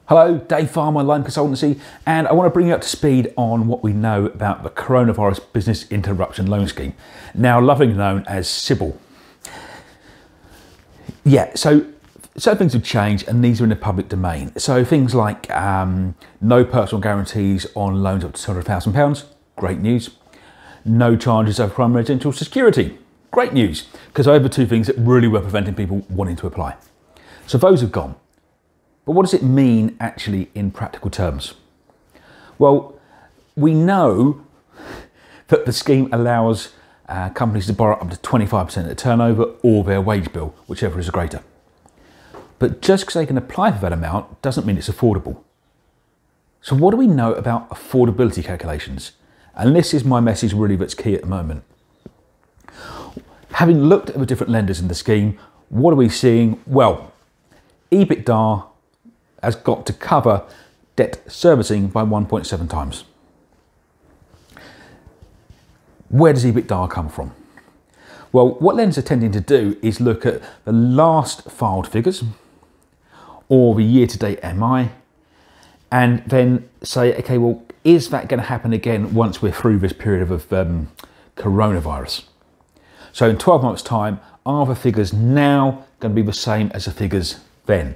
Hello, Dave Farmer, Loan Consultancy, and I want to bring you up to speed on what we know about the Coronavirus Business Interruption Loan Scheme, now lovingly known as CBILS. Yeah, so certain things have changed and these are in the public domain. So things like no personal guarantees on loans up to £200,000, great news. No charges over prime residential security, great news, because those are two things that really were preventing people wanting to apply. So those have gone. But what does it mean actually in practical terms? Well, we know that the scheme allows companies to borrow up to 25% of their turnover or their wage bill, whichever is greater. But just because they can apply for that amount doesn't mean it's affordable. So what do we know about affordability calculations? And this is my message really that's key at the moment. Having looked at the different lenders in the scheme, what are we seeing? Well, EBITDA has got to cover debt servicing by 1.7 times. Where does EBITDA come from? Well, what lenders are tending to do is look at the last filed figures or the year-to-date MI and then say, okay, well, is that going to happen again once we're through this period of coronavirus? So in 12 months' time, are the figures now going to be the same as the figures then?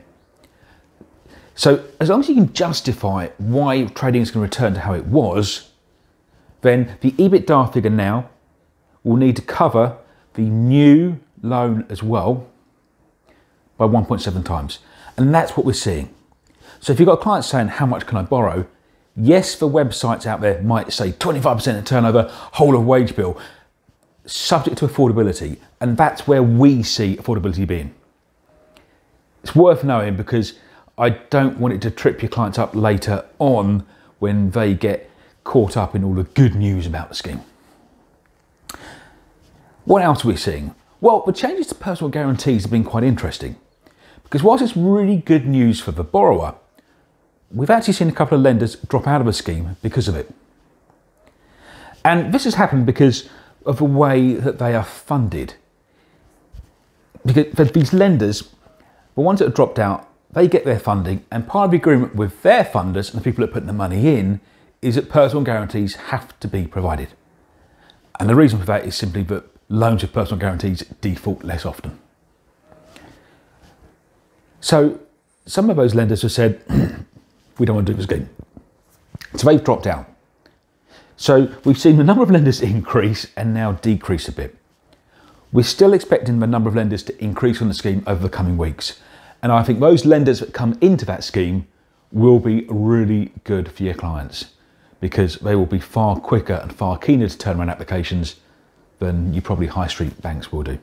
So as long as you can justify why trading is going to return to how it was, then the EBITDA figure now will need to cover the new loan as well by 1.7 times. And that's what we're seeing. So if you've got a client saying, how much can I borrow? Yes, the websites out there might say 25% of turnover, whole of wage bill, subject to affordability. And that's where we see affordability being. It's worth knowing because I don't want it to trip your clients up later on when they get caught up in all the good news about the scheme. What else are we seeing? Well, the changes to personal guarantees have been quite interesting because whilst it's really good news for the borrower, we've actually seen a couple of lenders drop out of the scheme because of it. And this has happened because of the way that they are funded. Because for these lenders, the ones that have dropped out, they get their funding, and part of the agreement with their funders and the people that put the money in is that personal guarantees have to be provided. And the reason for that is simply that loans with personal guarantees default less often. So some of those lenders have said, we don't want to do this scheme. So they've dropped out. So we've seen the number of lenders increase and now decrease a bit. We're still expecting the number of lenders to increase on the scheme over the coming weeks. And I think those lenders that come into that scheme will be really good for your clients because they will be far quicker and far keener to turn around applications than you probably high street banks will do.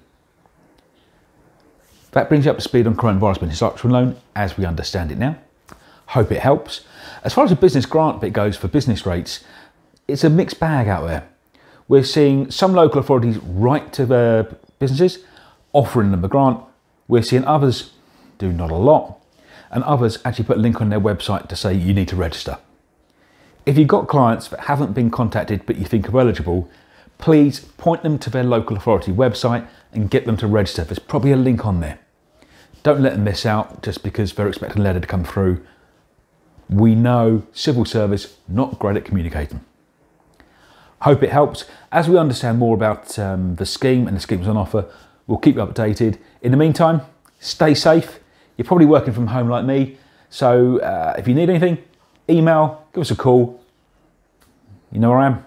That brings you up to speed on Coronavirus Business Interruption Loan as we understand it now. Hope it helps. As far as the business grant bit goes for business rates, it's a mixed bag out there. We're seeing some local authorities write to their businesses, offering them a grant. We're seeing others do not a lot, and others actually put a link on their website to say you need to register. If you've got clients that haven't been contacted but you think are eligible, please point them to their local authority website and get them to register. There's probably a link on there. Don't let them miss out just because they're expecting a letter to come through. We know civil service not great at communicating. Hope it helps. As we understand more about the scheme and the schemes on offer, we'll keep you updated. In the meantime, stay safe. You're probably working from home like me, so if you need anything, email, give us a call. You know where I am.